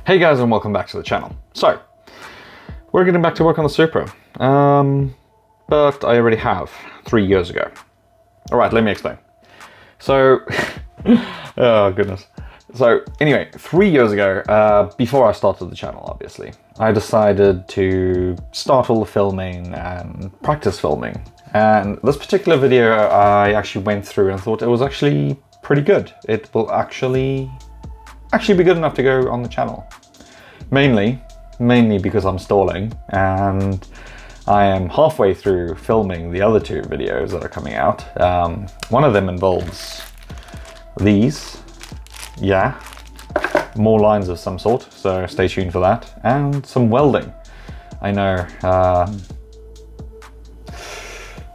Hey guys, and welcome back to the channel. So, we're getting back to work on the Supra, but I already have 3 years ago. Alright, let me explain. So, oh goodness. So anyway, 3 years ago, before I started the channel obviously, I decided to start all the filming and practice filming. And this particular video I actually went through and thought it was actually pretty good. It will actually be good enough to go on the channel. Mainly because I'm stalling and I am halfway through filming the other 2 videos that are coming out. One of them involves these, yeah, more lines of some sort, so stay tuned for that, and some welding. I know,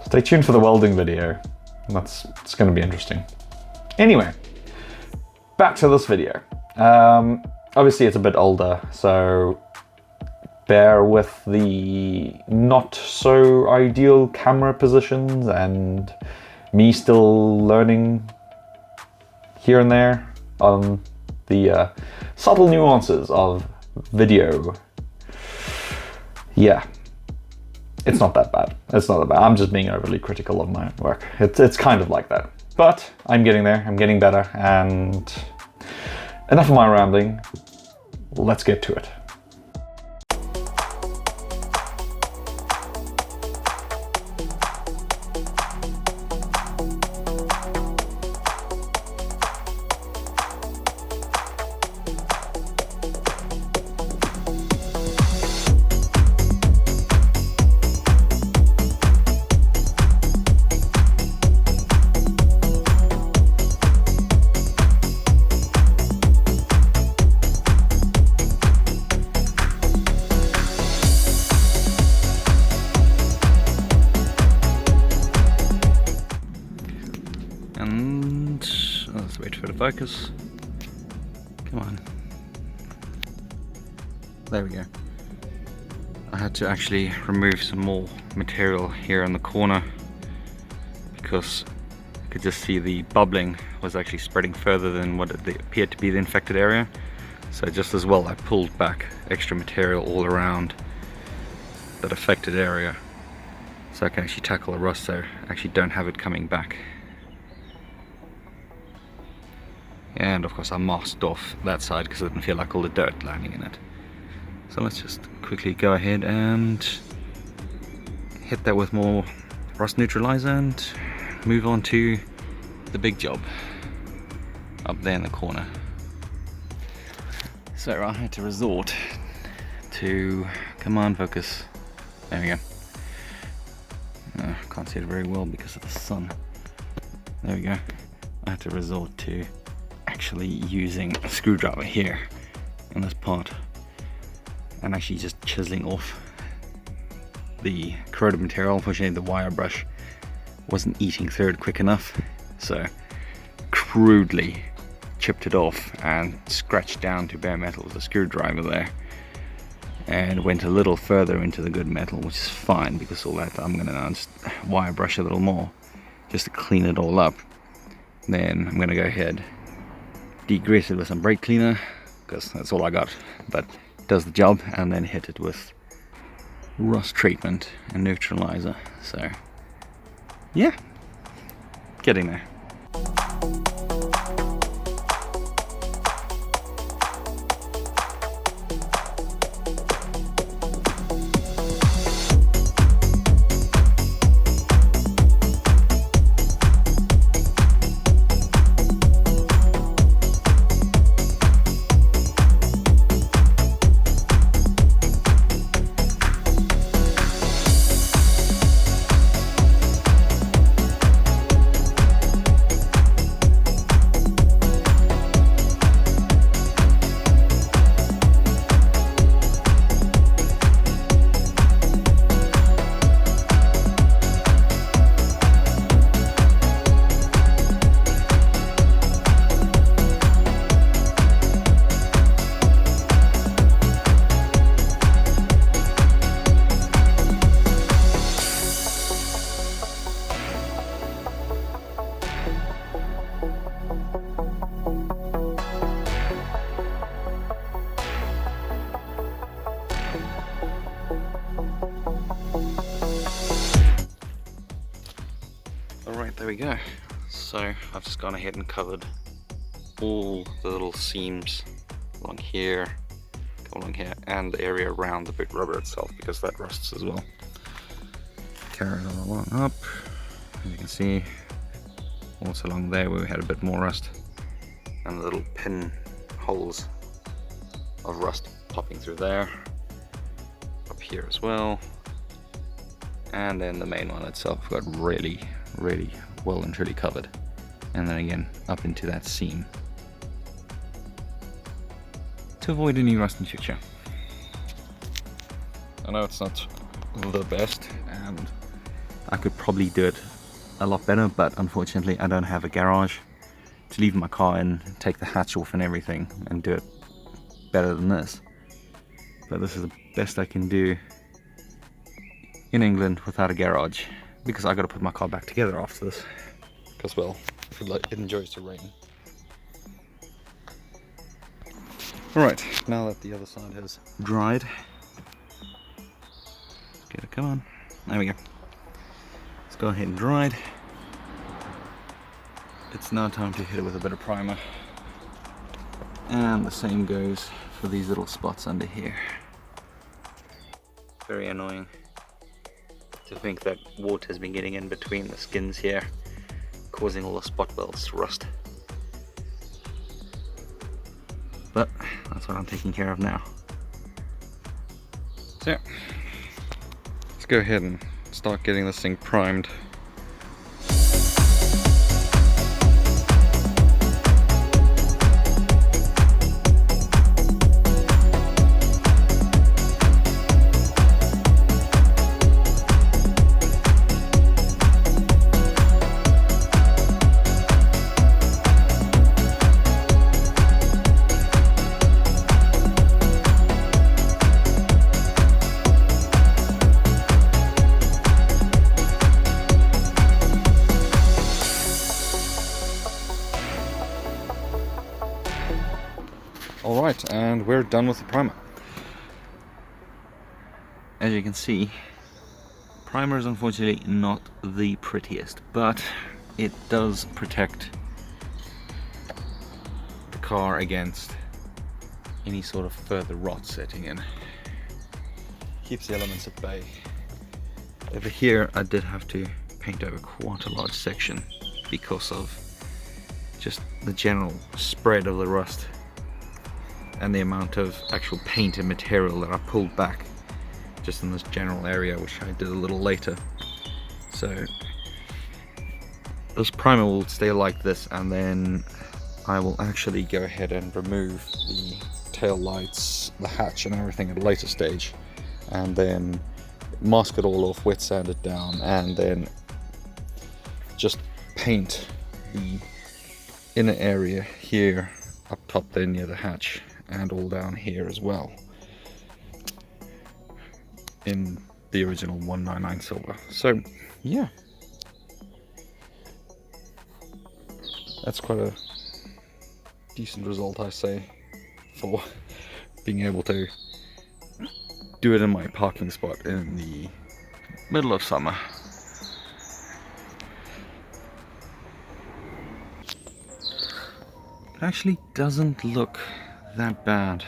stay tuned for the welding video. It's going to be interesting. Anyway, back to this video. Obviously it's a bit older, so bear with the not so ideal camera positions and me still learning here and there on the subtle nuances of video. Yeah, it's not that bad. It's not that bad. I'm just being overly critical of my work. It's kind of like that. But I'm getting there, I'm getting better, and enough of my rambling. Let's get to it. Let's wait for the focus. Come on. There we go. I had to actually remove some more material here in the corner because I could just see the bubbling was actually spreading further than what it appeared to be the infected area. So just as well I pulled back extra material all around that affected area so I can actually tackle the rust, so I actually don't have it coming back. And of course I masked off that side because I didn't feel like all the dirt landing in it. So let's just quickly go ahead and hit that with more rust neutralizer and move on to the big job up there in the corner. So I had to resort to, come on, focus. There we go. Can't see it very well because of the sun. There we go. I had to resort to actually using a screwdriver here in this part and actually just chiseling off the corroded material. Unfortunately the wire brush wasn't eating through it quick enough, so crudely chipped it off and scratched down to bare metal with a screwdriver there, and went a little further into the good metal, which is fine because all that I'm going to now just wire brush a little more just to clean it all up. Then I'm going to go ahead, degrease it with some brake cleaner because that's all I got, but it does the job, and then hit it with rust treatment and neutralizer. So yeah, getting there. Alright, there we go. So I've just gone ahead and covered all the little seams along here, along here, and the area around the boot rubber itself, because that rusts as well. Carry it all along up, as you can see, also along there where we had a bit more rust, and the little pin holes of rust popping through there, up here as well, and then the main one itself got really well and truly covered, and then again up into that seam to avoid any rust in future. I know it's not the best and I could probably do it a lot better, but unfortunately I don't have a garage to leave my car in, take the hatch off and everything and do it better than this. But this is the best I can do in England without a garage, because I got to put my car back together after this, because well, it enjoys the rain. Alright, now that the other side has dried, let's get it, come on, there we go. Let's go ahead and dry it. It's now time to hit it with a bit of primer. And the same goes for these little spots under here. Very annoying to think that water has been getting in between the skins here, causing all the spot welds to rust. But that's what I'm taking care of now. So let's go ahead and start getting this thing primed. Alright, and we're done with the primer. As you can see, primer is unfortunately not the prettiest, but it does protect the car against any sort of further rot setting in. Keeps the elements at bay. Over here I did have to paint over quite a large section because of just the general spread of the rust and the amount of actual paint and material that I pulled back just in this general area, which I did a little later. So this primer will stay like this, and then I will actually go ahead and remove the tail lights, the hatch and everything at a later stage, and then mask it all off, wet sand it down, and then just paint the inner area here up top there near the hatch, and all down here as well in the original 199 silver. So yeah, that's quite a decent result, I say, for being able to do it in my parking spot in the middle of summer. It actually doesn't look that bad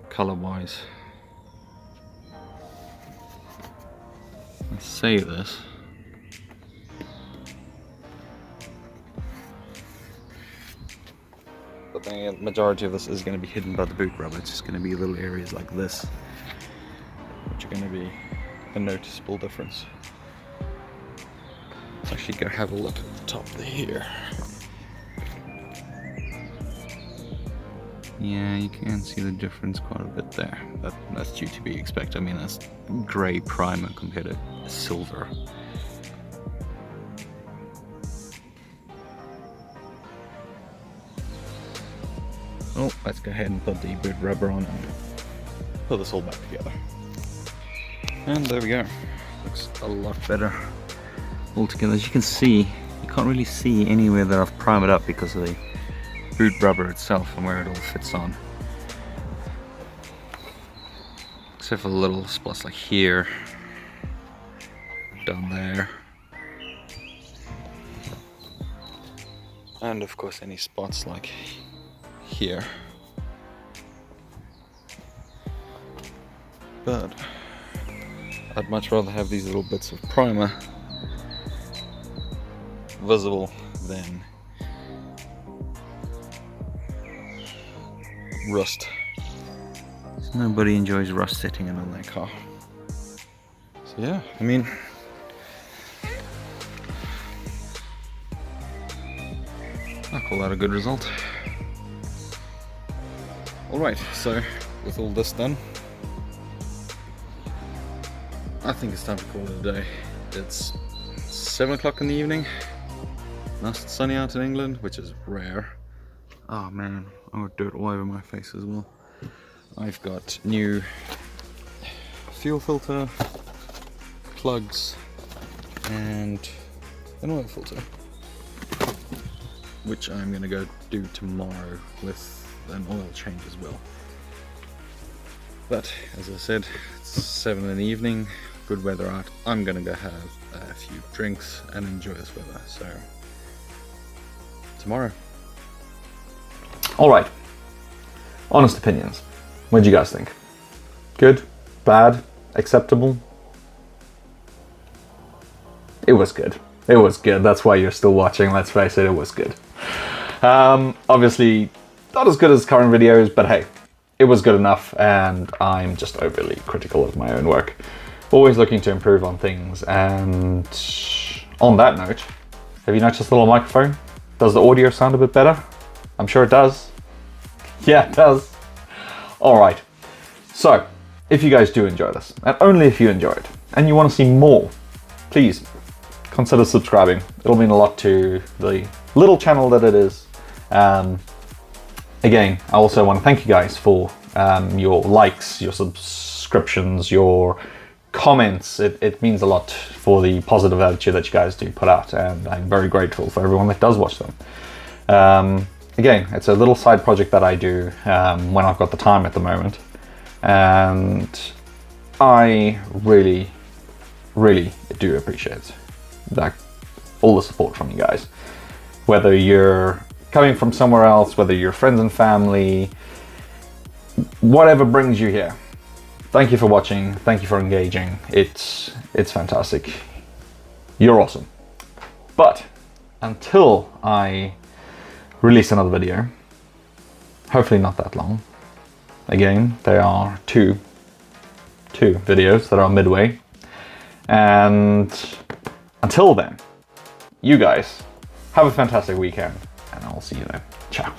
color wise. I say this, but the majority of this is going to be hidden by the boot rubber. It's just going to be little areas like this which are going to be a noticeable difference. Let's actually go have a look at the top here. Yeah, you can see the difference quite a bit there, but that's due to be expected. I mean, that's grey primer compared to silver. Oh, let's go ahead and put the boot rubber on and put this all back together. And there we go. Looks a lot better altogether. As you can see, you can't really see anywhere that I've primed it up because of the boot rubber itself and where it all fits on, except for the little spots like here, down there, And of course any spots like here. But I'd much rather have these little bits of primer visible than rust. Nobody enjoys rust setting in on their car. So yeah, I mean, I call that a good result. Alright, so with all this done, I think it's time to call it a day. It's 7 o'clock in the evening. Nice and sunny out in England, which is rare. Oh man, I got dirt all over my face as well. I've got new fuel filter, plugs, and an oil filter, which I'm gonna go do tomorrow with an oil change as well. But as I said, it's 7 in the evening, good weather out. I'm gonna go have a few drinks and enjoy this weather. So tomorrow. Alright, honest opinions. What do you guys think? Good? Bad? Acceptable? It was good. It was good. That's why you're still watching. Let's face it, it was good. Obviously, not as good as current videos, but hey, it was good enough, and I'm just overly critical of my own work. Always looking to improve on things, and on that note, have you noticed the little microphone? Does the audio sound a bit better? I'm sure it does. Yeah, it does. Alright, so if you guys do enjoy this, and only if you enjoy it, and you want to see more, please consider subscribing. It'll mean a lot to the little channel that it is. Again, I also want to thank you guys for your likes, your subscriptions, your comments. It means a lot for the positive attitude that you guys do put out, and I'm very grateful for everyone that does watch them. Again, it's a little side project that I do when I've got the time at the moment, and I really, really do appreciate that, all the support from you guys. Whether you're coming from somewhere else, whether you're friends and family, whatever brings you here. Thank you for watching, thank you for engaging. It's fantastic. You're awesome. But until I release another video, hopefully not that long. Again, there are two videos that are midway. And until then, you guys have a fantastic weekend, and I'll see you then. Ciao.